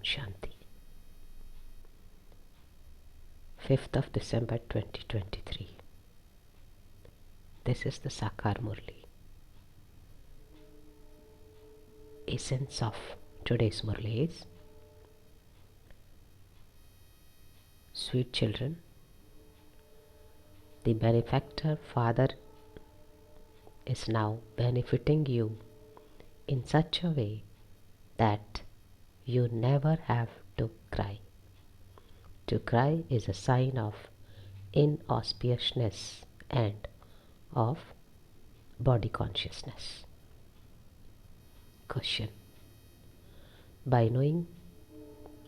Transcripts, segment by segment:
Shanti. 5th of December 2023. This is the Sakar Murli. Essence of today's Murli is: sweet children, the benefactor Father is now benefiting you in such a way that you never have to cry. To cry is a sign of inauspiciousness and of body consciousness. Question: by knowing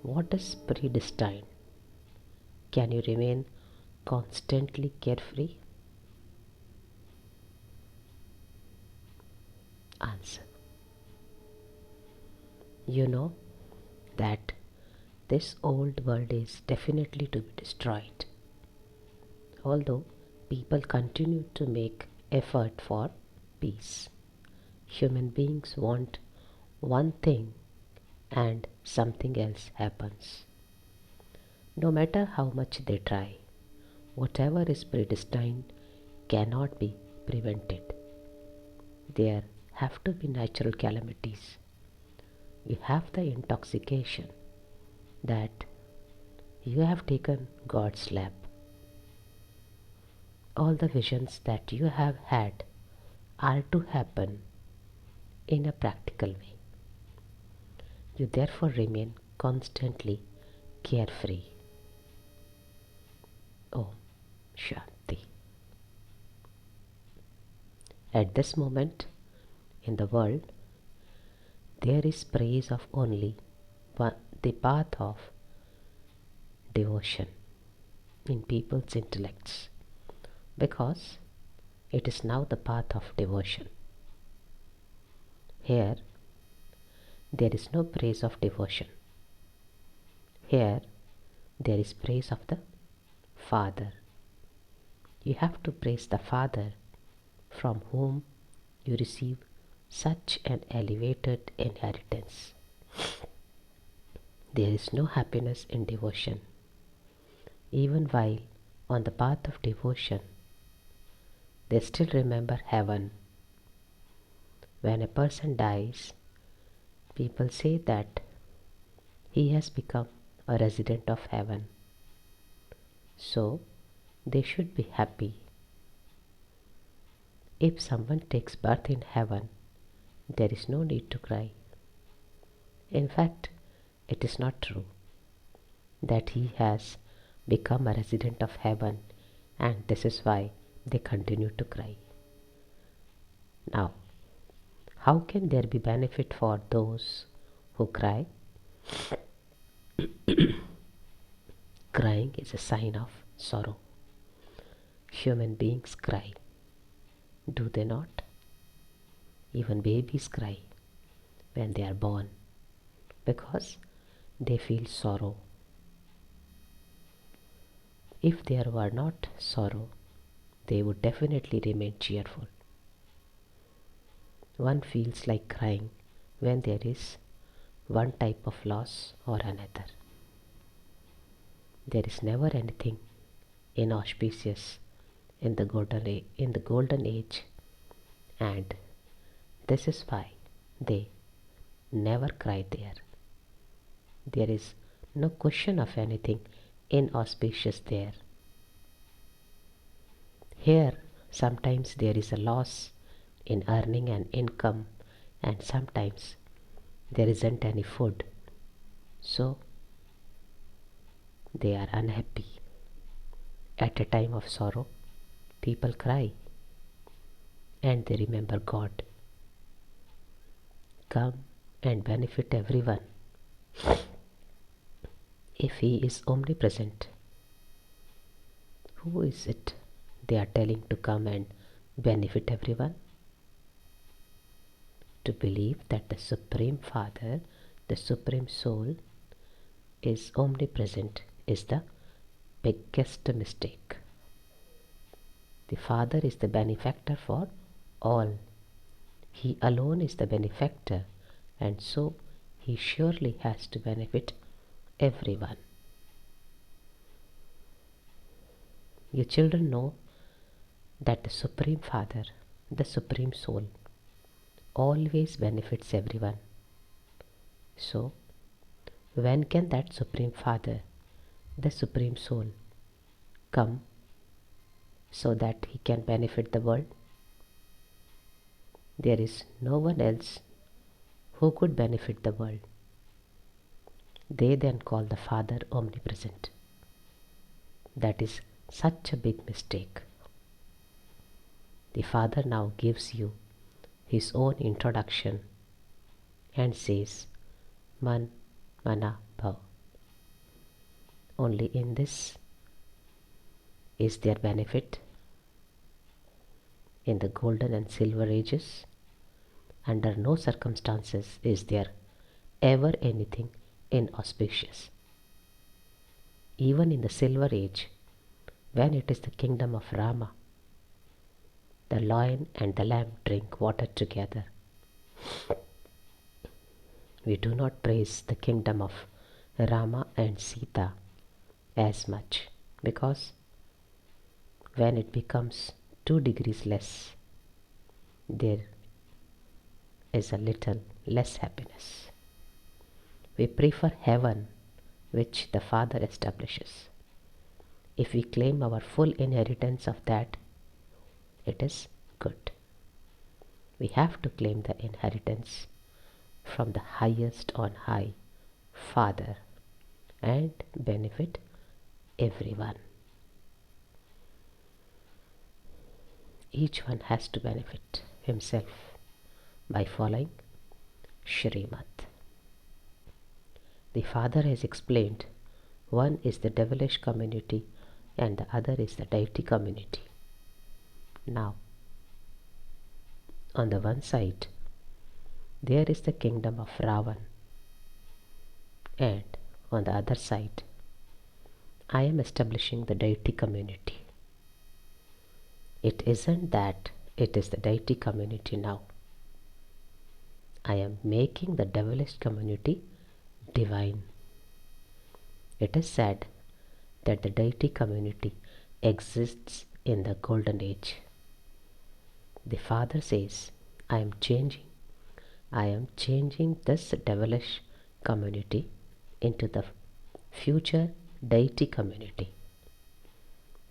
what is predestined, can you remain constantly carefree? Answer: you know that this old world is definitely to be destroyed. Although people continue to make effort for peace, human beings want one thing and something else happens. No matter how much they try, whatever is predestined cannot be prevented. There have to be natural calamities. You have the intoxication that you have taken God's lap. All the visions that you have had are to happen in a practical way. You therefore remain constantly carefree. Om Shanti. At this moment in the world, there is praise of only the path of devotion in people's intellects, because it is now the path of devotion. Here, there is no praise of devotion. Here, there is praise of the Father. You have to praise the Father from whom you receive such an elevated inheritance. There is no happiness in devotion. Even while on the path of devotion, they still remember heaven. When a person dies, people say that he has become a resident of heaven. So they should be happy. If someone takes birth in heaven, there is no need to cry. In fact, it is not true that he has become a resident of heaven, and this is why they continue to cry. Now, how can there be benefit for those who cry? Crying is a sign of sorrow. Human beings cry, do they not? Even babies cry when they are born because they feel sorrow. If there were not sorrow, they would definitely remain cheerful. One feels like crying when there is one type of loss or another. There is never anything inauspicious in the golden age, and this is why they never cry there. There is no question of anything inauspicious there. Here, sometimes there is a loss in earning an income, and sometimes there isn't any food. So, they are unhappy. At a time of sorrow, people cry and they remember God. Come and benefit everyone. If He is omnipresent, who is it they are telling to come and benefit everyone? To believe that the Supreme Father, the Supreme Soul, is omnipresent is the biggest mistake. The Father is the benefactor for all. He alone is the benefactor, and so He surely has to benefit everyone. You children know that the Supreme Father, the Supreme Soul, always benefits everyone. So, when can that Supreme Father, the Supreme Soul, come so that he can benefit the world? There is no one else who could benefit the world. They then call the Father omnipresent. That is such a big mistake. The Father now gives you his own introduction and says, Man, Mana, Bhav. Only in this is there benefit. In the golden and silver ages, under no circumstances is there ever anything inauspicious. Even in the silver age, when it is the kingdom of Rama, the lion and the lamb drink water together. We do not praise the kingdom of Rama and Sita as much because when it becomes 2 degrees less, there is a little less happiness. We prefer heaven, which the Father establishes. If we claim our full inheritance of that, it is good. We have to claim the inheritance from the highest on high, Father, and benefit everyone. Each one has to benefit himself by following Shrimad. The Father has explained one is the devilish community and the other is the deity community. Now, on the one side, there is the kingdom of Ravan, and on the other side, I am establishing the deity community. It isn't that it is the deity community now. I am making the devilish community divine. It is said that the deity community exists in the golden age. The Father says, I am changing this devilish community into the future deity community.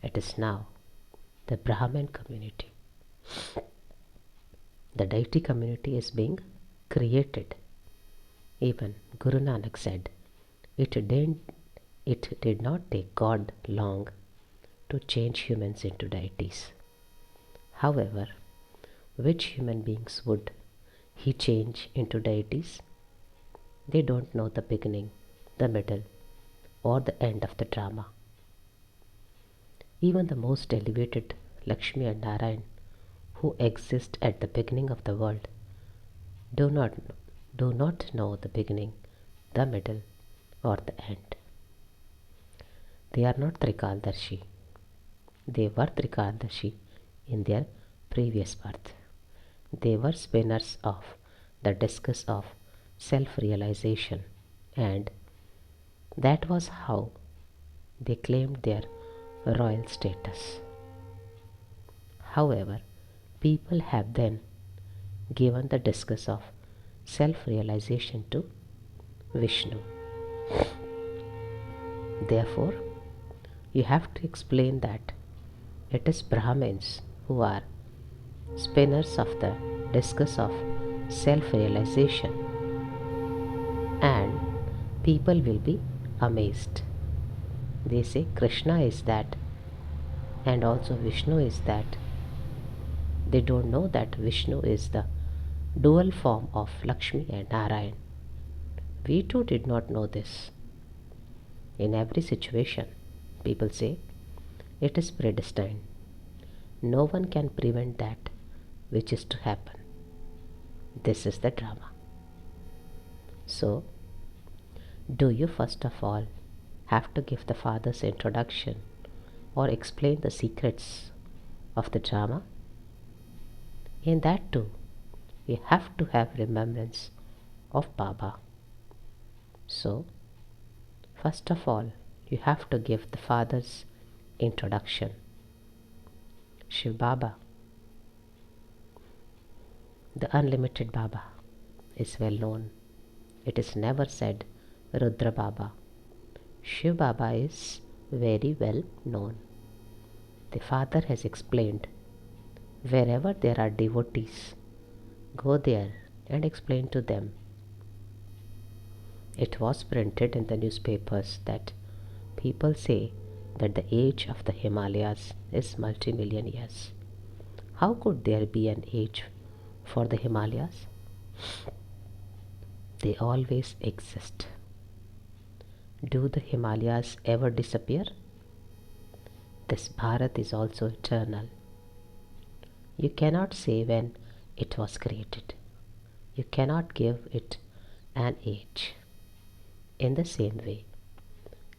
It is now the Brahman community. The deity community is being created. Even Guru Nanak said, it did not take God long to change humans into deities. However, which human beings would he change into deities? They don't know the beginning, the middle, or the end of the drama. Even the most elevated Lakshmi and Narayan, who exist at the beginning of the world, do not know the beginning, the middle, or the end. They are not Trikaldarshi. They were Trikaldarshi in their previous birth. They were spinners of the discus of self-realization, and that was how they claimed their royal status. However, people have then given the discus of self-realization to Vishnu. Therefore, you have to explain that it is Brahmins who are spinners of the discus of self-realization, and people will be amazed. They say Krishna is that and also Vishnu is that. They don't know that Vishnu is the dual form of Lakshmi and Narayan. We too did not know this. In every situation, people say it is predestined. No one can prevent that which is to happen. This is the drama. So, do you first of all have to give the Father's introduction or explain the secrets of the drama? In that too, we have to have remembrance of Baba. So, First of all, you have to give the father's introduction. Shiv Baba, the unlimited Baba, is well known. It is never said Rudra Baba. Shiv Baba is very well known. The father has explained, wherever there are devotees, go there and explain to them. It was printed in the newspapers that people say that the age of the Himalayas is multi-million years. How could there be an age for the Himalayas? They always exist. Do the Himalayas ever disappear? This Bharat is also eternal. You cannot say when it was created. You cannot give it an age. In the same way,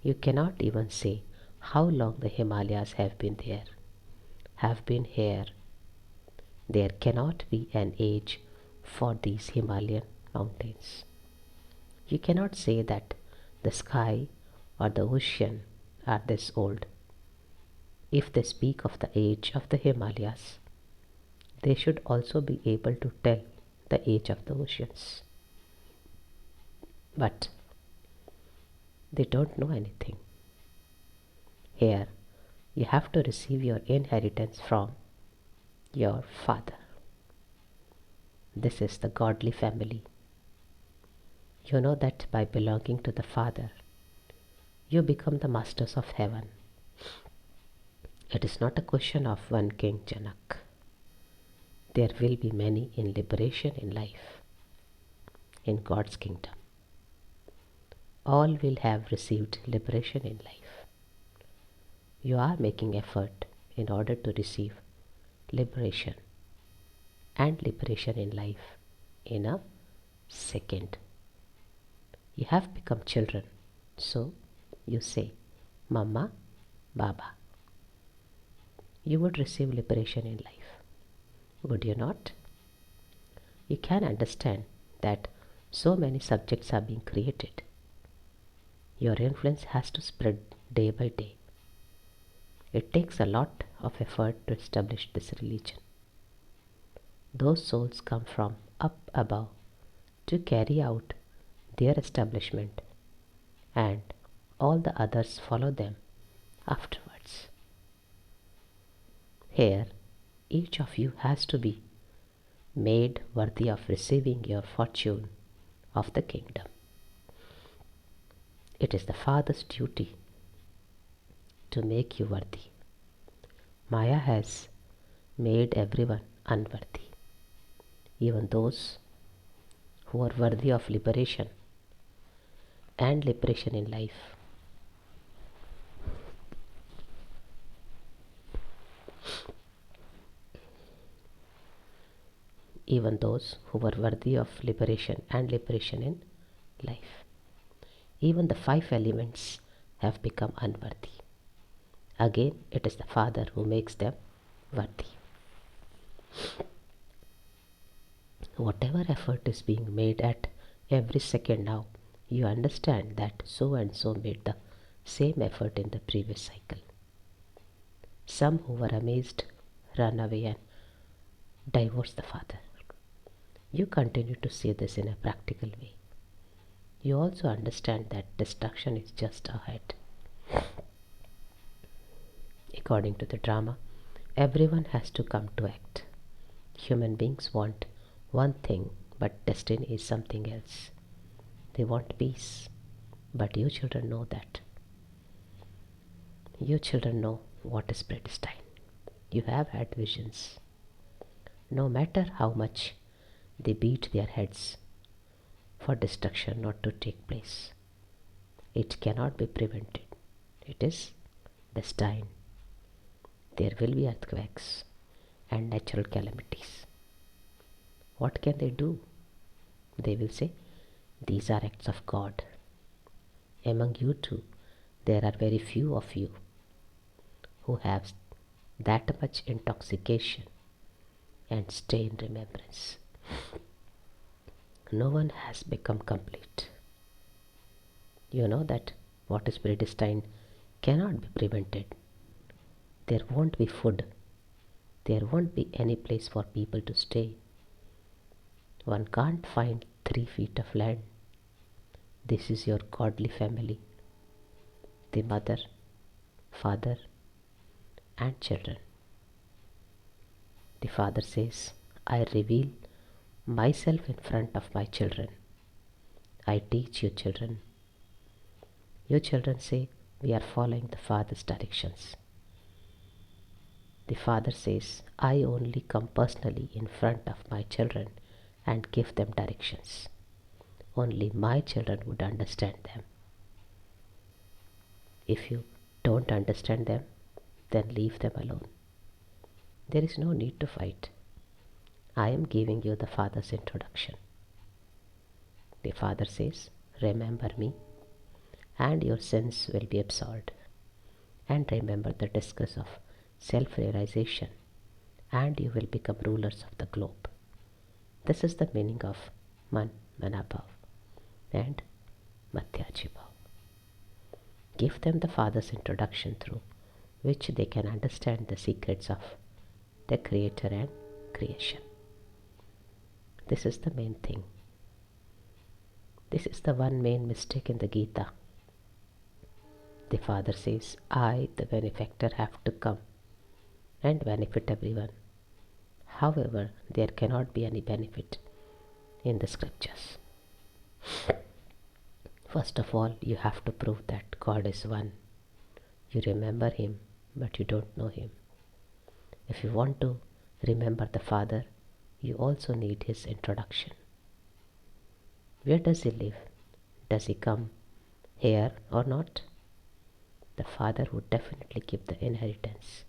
you cannot even say how long the Himalayas have been there, have been here. There cannot be an age for these Himalayan mountains. You cannot say that the sky or the ocean are this old. If they speak of the age of the Himalayas, they should also be able to tell the age of the oceans. But they don't know anything. Here, you have to receive your inheritance from your father. This is the godly family. You know that by belonging to the Father, you become the masters of heaven. It is not a question of one King Janak. There will be many in liberation in life, in God's kingdom. All will have received liberation in life. You are making effort in order to receive liberation and liberation in life in a second. You have become children, so you say, Mama, Baba. You would receive liberation in life, would you not? You can understand that so many subjects are being created. Your influence has to spread day by day. It takes a lot of effort to establish this religion. Those souls come from up above to carry out their establishment, and all the others follow them afterwards. Here, each of you has to be made worthy of receiving your fortune of the kingdom. It is the Father's duty to make you worthy. Maya has made everyone unworthy, even those who are worthy of liberation and liberation in life. Even those who were worthy of liberation and liberation in life. Even the 5 elements have become unworthy. Again, it is the Father who makes them worthy. Whatever effort is being made at every second now, you understand that so and so made the same effort in the previous cycle. Some who were amazed run away and divorce the Father. You continue to see this in a practical way. You also understand that destruction is just ahead. According to the drama, everyone has to come to act. Human beings want one thing, but destiny is something else. They want peace, but you children know that. You children know what is predestined. You have had visions. No matter how much they beat their heads for destruction not to take place, it cannot be prevented. It is destined. There will be earthquakes and natural calamities. What can they do? They will say, these are acts of God. Among you two, there are very few of you who have that much intoxication and stay in remembrance. No one has become complete. You know that What is predestined cannot be prevented. There won't be food. There won't be any place for people to stay. One can't find 3 feet of land. This is your godly family, the mother, father, and children. The father says, I reveal myself in front of my children. I teach you children. Your children say, we are following the father's directions. The father says, I only come personally in front of my children and give them directions. Only my children would understand them. If you don't understand them, then leave them alone. There is no need to fight. I am giving you the father's introduction. The father says, remember me, and your sins will be absolved. And remember the discourse of self-realization, and you will become rulers of the globe. This is the meaning of Man Manabhav and Madhyajibhav. Give them the father's introduction through which they can understand the secrets of the creator and creation. This is the main thing. This is the one main mistake in the Gita. The father says, I, the benefactor, have to come and benefit everyone. However, there cannot be any benefit in the scriptures. First of all, you have to prove that God is one. You remember Him, but you don't know Him. If you want to remember the Father, you also need His introduction. Where does He live? Does He come here or not? The Father would definitely give the inheritance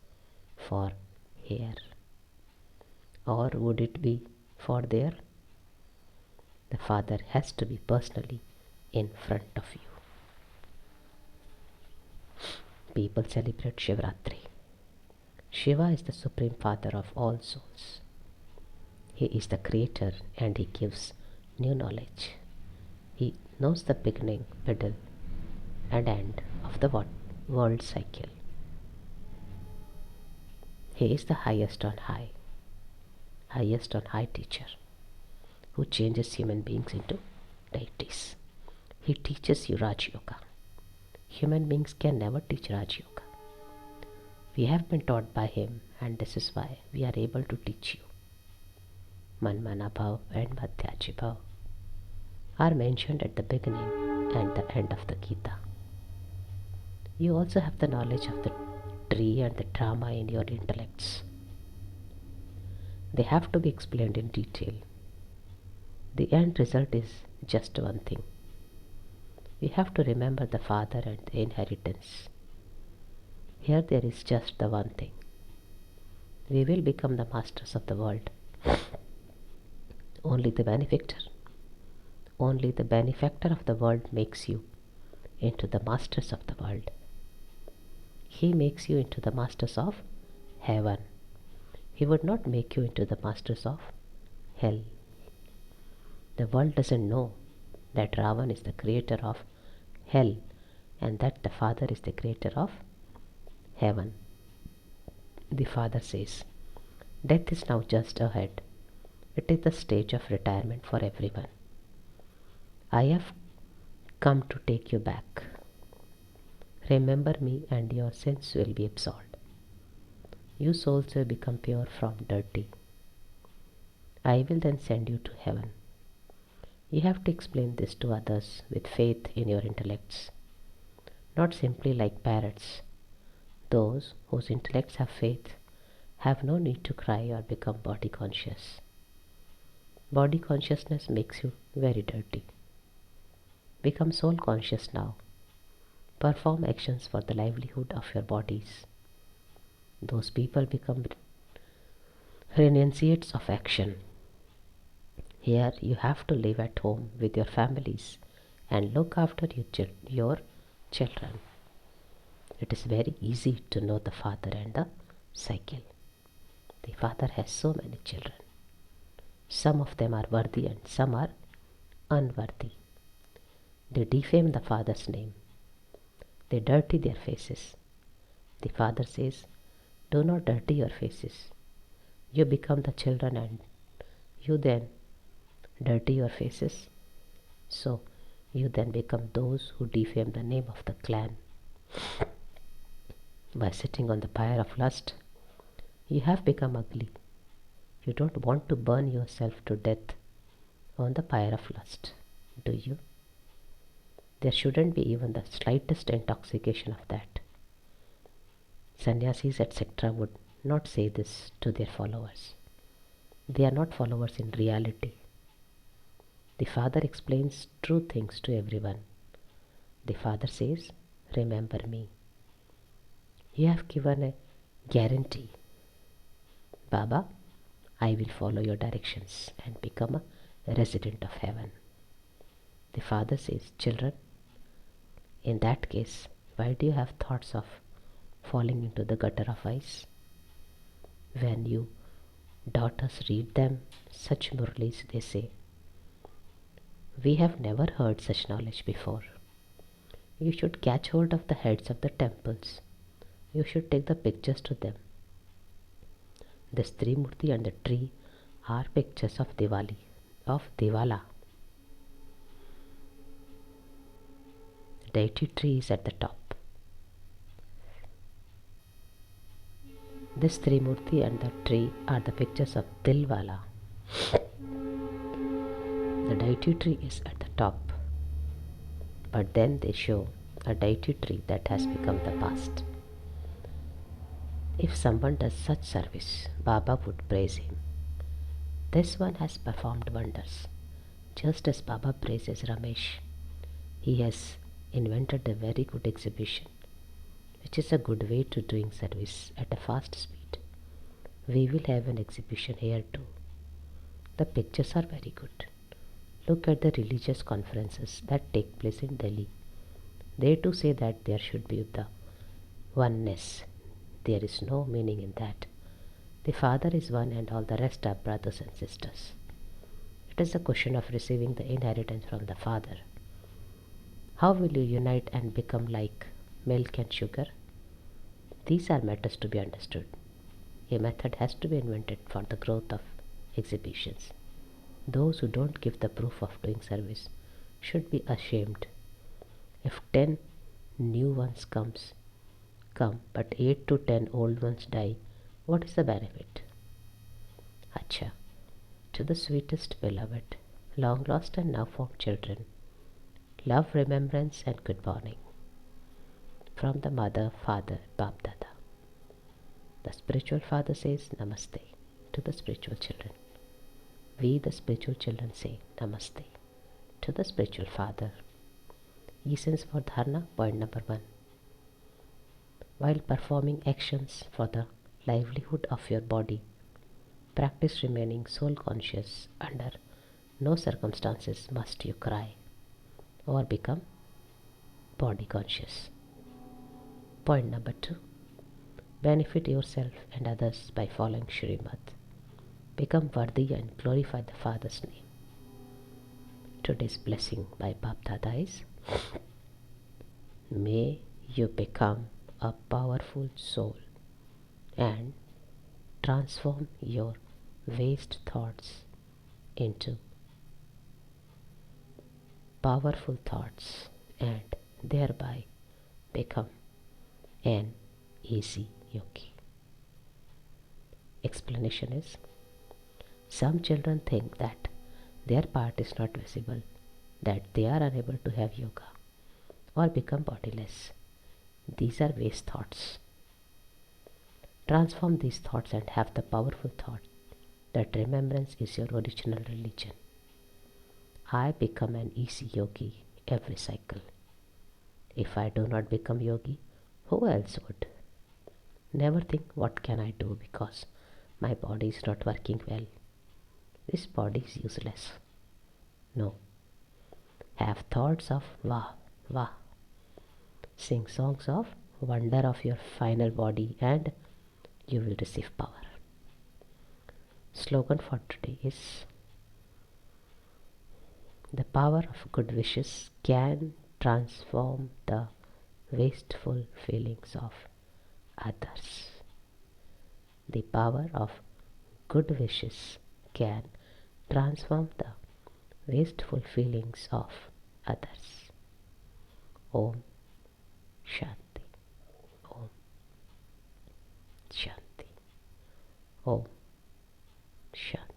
for here. Or would it be for there? The Father has to be personally in front of you. People celebrate Shivratri. Shiva is the Supreme Father of all souls. He is the Creator and He gives new knowledge. He knows the beginning, middle, and end of the world cycle. He is the highest on high teacher who changes human beings into deities. He teaches you Raj Yoga. Human beings can never teach Raj Yoga. We have been taught by Him, and this is why we are able to teach you. Man Manabhav and Madhyajibhav are mentioned at the beginning and the end of the Gita. You also have the knowledge of the tree and the drama in your intellects. They have to be explained in detail. The end result is just one thing. We have to remember the Father and the inheritance. Here there is just the one thing. We will become the masters of the world. Only the benefactor of the world makes you into the masters of the world. He makes you into the masters of heaven. He would not make you into the masters of hell. The world doesn't know that Ravan is the creator of hell and that the Father is the creator of heaven. The Father says, death is now just ahead. It is the stage of retirement for everyone. I have come to take you back. Remember me and your sins will be absolved. You souls will become pure from dirty. I will then send you to heaven. You have to explain this to others with faith in your intellects, not simply like parrots. Those whose intellects have faith have no need to cry or become body conscious. Body consciousness makes you very dirty. Become soul conscious now. Perform actions for the livelihood of your bodies. Those people become renunciates of action. Here you have to live at home with your families and look after your children. It is very easy to know the Father and the cycle. The Father has so many children. Some of them are worthy and some are unworthy. They defame the Father's name. They dirty their faces. The father says, do not dirty your faces. You become the children and you then dirty your faces. So you then become those who defame the name of the clan by sitting on the pyre of lust. You have become ugly. You don't want to burn yourself to death on the pyre of lust, do you? There shouldn't be even the slightest intoxication of that. Sannyasis, etc., would not say this to their followers. They are not followers in reality. The Father explains true things to everyone. The Father says, remember me. You have given a guarantee. Baba, I will follow your directions and become a resident of heaven. The Father says, children, in that case, why do you have thoughts of falling into the gutter of ice? When you daughters read them such murlis, they say, we have never heard such knowledge before. You should catch hold of the heads of the temples. You should take the pictures to them. This Trimurti and the tree are pictures of Diwali, of Diwala. The deity tree is at the top. This Trimurti and the tree are the pictures of Dilwala. The deity tree is at the top. But then they show a deity tree that has become the past. If someone does such service, Baba would praise him. This one has performed wonders. Just as Baba praises Ramesh, he has invented a very good exhibition, which is a good way to doing service at a fast speed. We will have an exhibition here too. The pictures are very good. Look at the religious conferences that take place in Delhi. They too say that there should be the oneness. There is no meaning in that. The Father is one and all the rest are brothers and sisters. It is a question of receiving the inheritance from the Father. How will you unite and become like milk and sugar? These are matters to be understood. A method has to be invented for the growth of exhibitions. Those who don't give the proof of doing service should be ashamed. If 10 new ones come, but 8 to 10 old ones die, what is the benefit? Acha, to the sweetest beloved, long lost and now found children, love, remembrance and good morning. From the mother, father, Bap Dada. The spiritual father says Namaste to the spiritual children. We, the spiritual children, say Namaste to the spiritual father. Essence for dharana, point number 1. While performing actions for the livelihood of your body, practice remaining soul conscious. Under no circumstances must you cry or become body conscious. Point number 2. Benefit yourself and others by following Shrimad. Become worthy and glorify the Father's name. Today's blessing by Bap Dada is, may you become a powerful soul and transform your waste thoughts into powerful thoughts and thereby become an easy yogi. Explanation is, some children think that their part is not visible, that they are unable to have yoga or become bodiless. These are waste thoughts. Transform these thoughts and have the powerful thought that remembrance is your original religion. I become an easy yogi every cycle. If I do not become yogi, who else would? Never think what can I do because my body is not working well. This body is useless. No. Have thoughts of Vah, Vah. Sing songs of wonder of your final body and you will receive power. Slogan for today is, the power of good wishes can transform the wasteful feelings of others. The power of good wishes can transform the wasteful feelings of others. Om Shanti. Om Shanti. Om Shanti.